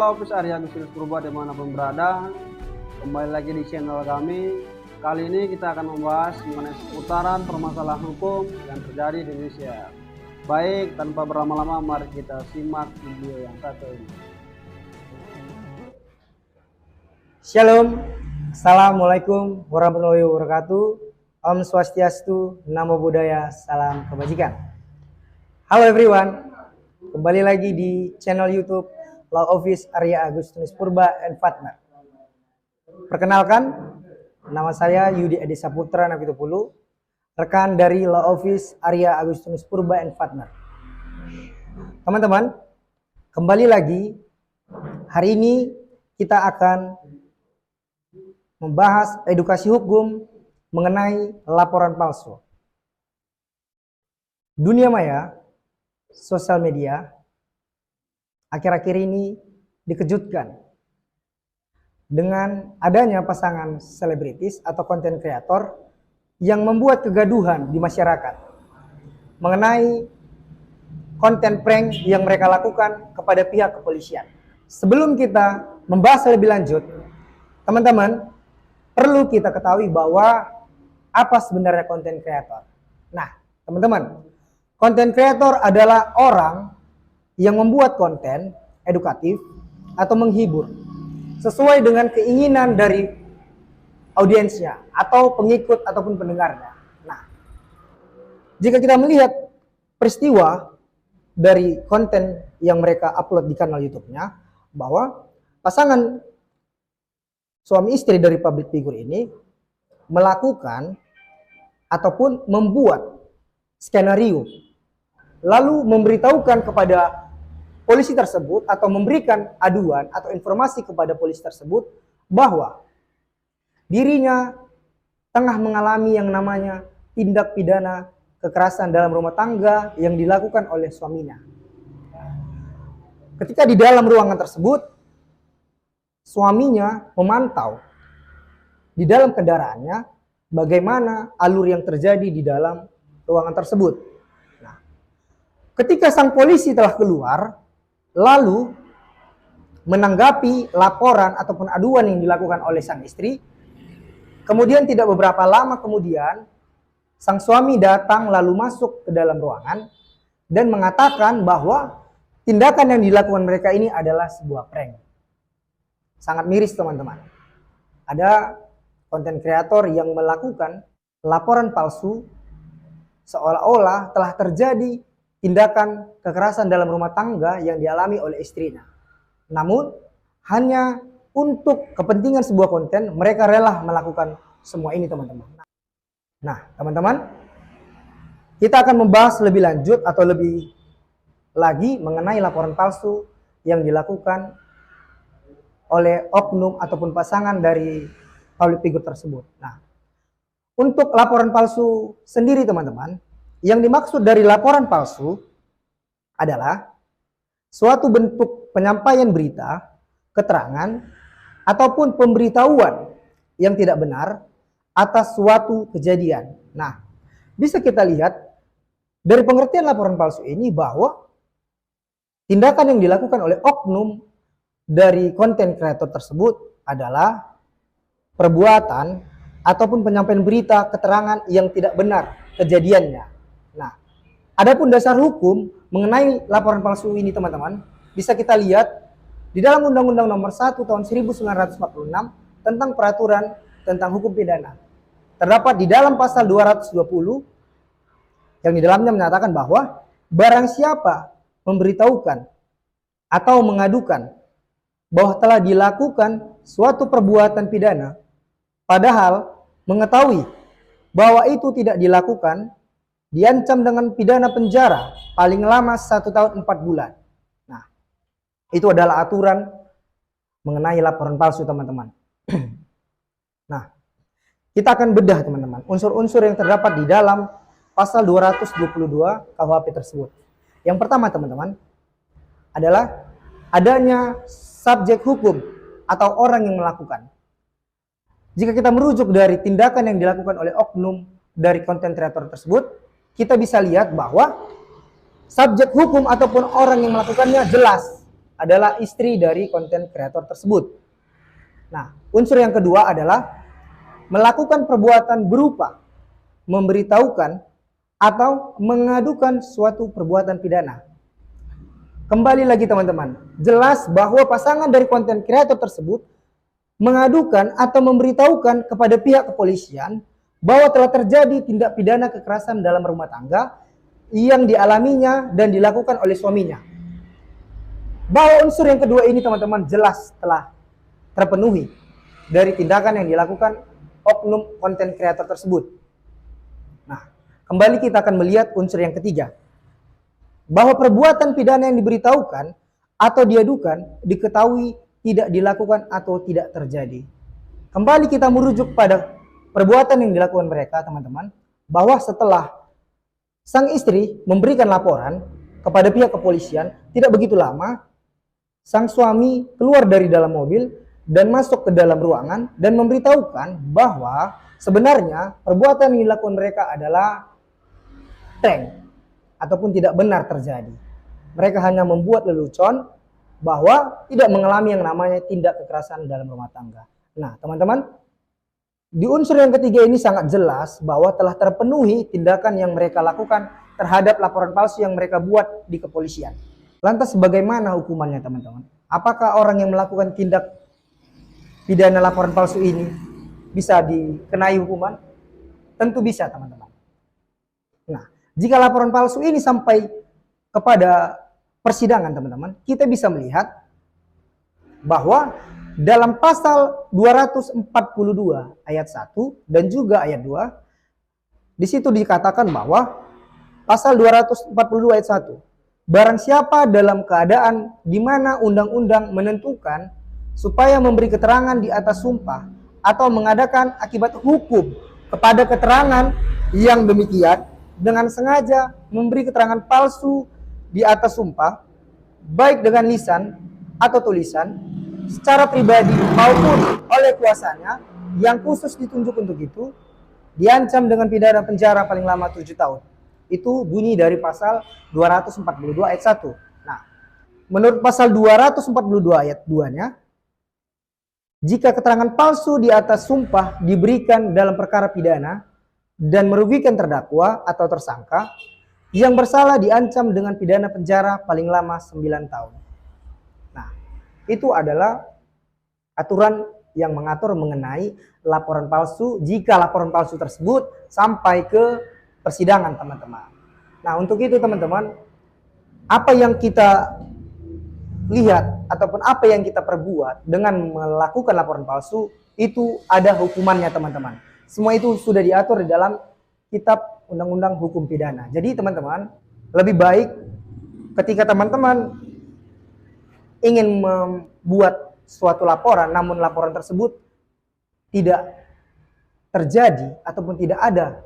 Law Office Arya Agustinus Purba dimanapun berada. Kembali lagi di channel kami. Kali ini kita akan membahas mengenai seputaran permasalahan hukum yang terjadi di Indonesia. Baik, tanpa berlama-lama mari kita simak video yang satu ini. Shalom, Assalamualaikum warahmatullahi wabarakatuh. Om Swastiastu, Namo Buddhaya, salam kebajikan. Halo everyone, kembali lagi di channel YouTube Law Office Arya Agustinus Purba and Partner. Perkenalkan, nama saya Yudi Adi Saputra Navitupulu, rekan dari Law Office Arya Agustinus Purba and Partner. Teman-teman, kembali lagi. Hari ini kita akan membahas edukasi hukum mengenai laporan palsu. Dunia maya, sosial media, akhir-akhir ini dikejutkan dengan adanya pasangan selebritis atau konten kreator yang membuat kegaduhan di masyarakat mengenai konten prank yang mereka lakukan kepada pihak kepolisian. Sebelum kita membahas lebih lanjut, teman-teman, perlu kita ketahui bahwa apa sebenarnya konten kreator. Nah, teman-teman, konten kreator adalah orang yang membuat konten edukatif atau menghibur sesuai dengan keinginan dari audiensnya atau pengikut ataupun pendengarnya. Nah, jika kita melihat peristiwa dari konten yang mereka upload di kanal YouTube-nya, bahwa pasangan suami istri dari public figure ini melakukan ataupun membuat skenario lalu memberitahukan kepada polisi tersebut atau memberikan aduan atau informasi kepada polisi tersebut bahwa dirinya tengah mengalami yang namanya tindak pidana kekerasan dalam rumah tangga yang dilakukan oleh suaminya. Ketika di dalam ruangan tersebut, suaminya memantau di dalam kendaraannya bagaimana alur yang terjadi di dalam ruangan tersebut. Nah, ketika sang polisi telah keluar, lalu menanggapi laporan ataupun aduan yang dilakukan oleh sang istri, kemudian tidak beberapa lama kemudian, sang suami datang lalu masuk ke dalam ruangan dan mengatakan bahwa tindakan yang dilakukan mereka ini adalah sebuah prank. Sangat miris teman-teman. Ada konten kreator yang melakukan laporan palsu seolah-olah telah terjadi tindakan kekerasan dalam rumah tangga yang dialami oleh istrinya. Namun, hanya untuk kepentingan sebuah konten, mereka rela melakukan semua ini teman-teman. Nah, teman-teman, kita akan membahas lebih lanjut atau lebih lagi mengenai laporan palsu yang dilakukan oleh oknum ataupun pasangan dari public figure tersebut. Nah, untuk laporan palsu sendiri teman-teman, yang dimaksud dari laporan palsu adalah suatu bentuk penyampaian berita, keterangan, ataupun pemberitahuan yang tidak benar atas suatu kejadian. Nah, bisa kita lihat dari pengertian laporan palsu ini bahwa tindakan yang dilakukan oleh oknum dari konten kreator tersebut adalah perbuatan ataupun penyampaian berita, keterangan yang tidak benar kejadiannya. Nah, adapun dasar hukum mengenai laporan palsu ini teman-teman, bisa kita lihat di dalam Undang-Undang Nomor 1 Tahun 1946 tentang peraturan tentang hukum pidana. Terdapat di dalam pasal 220 yang di dalamnya menyatakan bahwa barang siapa memberitahukan atau mengadukan bahwa telah dilakukan suatu perbuatan pidana padahal mengetahui bahwa itu tidak dilakukan, diancam dengan pidana penjara paling lama 1 tahun 4 bulan. Nah, itu adalah aturan mengenai laporan palsu teman-teman. Nah, kita akan bedah teman-teman unsur-unsur yang terdapat di dalam pasal 222 KUHP tersebut. Yang pertama teman-teman adalah adanya subjek hukum atau orang yang melakukan. Jika kita merujuk dari tindakan yang dilakukan oleh oknum dari konten kreator tersebut, kita bisa lihat bahwa subjek hukum ataupun orang yang melakukannya jelas adalah istri dari konten kreator tersebut. Nah, unsur yang kedua adalah melakukan perbuatan berupa memberitahukan atau mengadukan suatu perbuatan pidana. Kembali lagi teman-teman, jelas bahwa pasangan dari konten kreator tersebut mengadukan atau memberitahukan kepada pihak kepolisian bahwa telah terjadi tindak pidana kekerasan dalam rumah tangga yang dialaminya dan dilakukan oleh suaminya. Bahwa unsur yang kedua ini teman-teman jelas telah terpenuhi dari tindakan yang dilakukan oknum konten kreator tersebut. Nah, kembali kita akan melihat unsur yang ketiga. Bahwa perbuatan pidana yang diberitahukan atau diadukan diketahui tidak dilakukan atau tidak terjadi. Kembali kita merujuk pada perbuatan yang dilakukan mereka teman-teman, bahwa setelah sang istri memberikan laporan kepada pihak kepolisian, tidak begitu lama sang suami keluar dari dalam mobil dan masuk ke dalam ruangan dan memberitahukan bahwa sebenarnya perbuatan yang dilakukan mereka adalah prank ataupun tidak benar terjadi. Mereka hanya membuat lelucon bahwa tidak mengalami yang namanya tindak kekerasan dalam rumah tangga. Nah, teman-teman, di unsur yang ketiga ini sangat jelas bahwa telah terpenuhi tindakan yang mereka lakukan terhadap laporan palsu yang mereka buat di kepolisian. Lantas bagaimana hukumannya teman-teman? Apakah orang yang melakukan tindak pidana laporan palsu ini bisa dikenai hukuman? Tentu bisa teman-teman. Nah, jika laporan palsu ini sampai kepada persidangan teman-teman, kita bisa melihat bahwa dalam pasal 242 ayat 1 dan juga ayat 2, di situ dikatakan bahwa pasal 242 ayat 1, barang siapa dalam keadaan di mana undang-undang menentukan supaya memberi keterangan di atas sumpah atau mengadakan akibat hukum kepada keterangan yang demikian dengan sengaja memberi keterangan palsu di atas sumpah, baik dengan lisan atau tulisan, secara pribadi maupun oleh kuasanya yang khusus ditunjuk untuk itu, diancam dengan pidana penjara paling lama 7 tahun. Itu bunyi dari pasal 242 ayat 1. Nah, menurut pasal 242 ayat 2-nya, jika keterangan palsu di atas sumpah diberikan dalam perkara pidana dan merugikan terdakwa atau tersangka, yang bersalah diancam dengan pidana penjara paling lama 9 tahun. Nah, itu adalah aturan yang mengatur mengenai laporan palsu jika laporan palsu tersebut sampai ke persidangan teman-teman. Nah, untuk itu teman-teman, apa yang kita lihat ataupun apa yang kita perbuat dengan melakukan laporan palsu itu ada hukumannya teman-teman. Semua itu sudah diatur di dalam kitab undang-undang hukum pidana. Jadi teman-teman, lebih baik ketika teman-teman ingin membuat suatu laporan, namun laporan tersebut tidak terjadi ataupun tidak ada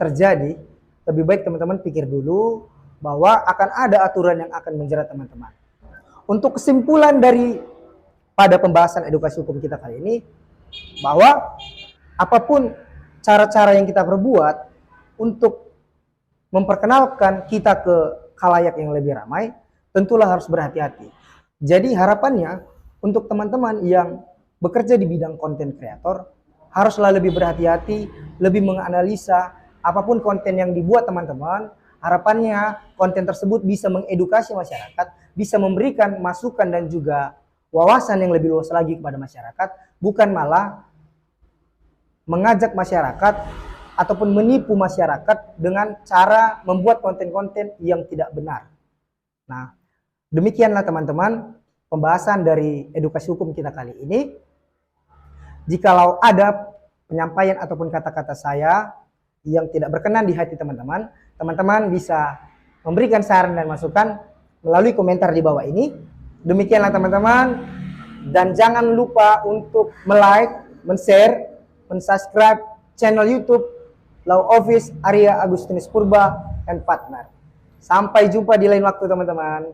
terjadi, lebih baik teman-teman pikir dulu bahwa akan ada aturan yang akan menjerat teman-teman. Untuk kesimpulan dari pada pembahasan edukasi hukum kita kali ini, bahwa apapun cara-cara yang kita perbuat untuk memperkenalkan kita ke khalayak yang lebih ramai, tentulah harus berhati-hati. Jadi harapannya untuk teman-teman yang bekerja di bidang konten kreator, haruslah lebih berhati-hati, lebih menganalisa apapun konten yang dibuat teman-teman. Harapannya konten tersebut bisa mengedukasi masyarakat, bisa memberikan masukan dan juga wawasan yang lebih luas lagi kepada masyarakat, bukan malah mengajak masyarakat ataupun menipu masyarakat dengan cara membuat konten-konten yang tidak benar. Nah, demikianlah teman-teman pembahasan dari edukasi hukum kita kali ini. Jikalau ada penyampaian ataupun kata-kata saya yang tidak berkenan di hati teman-teman, teman-teman bisa memberikan saran dan masukan melalui komentar di bawah ini. Demikianlah teman-teman, dan jangan lupa untuk like, share, subscribe channel YouTube Law Office Arya Agustinus Purba and Partner. Sampai jumpa di lain waktu teman-teman.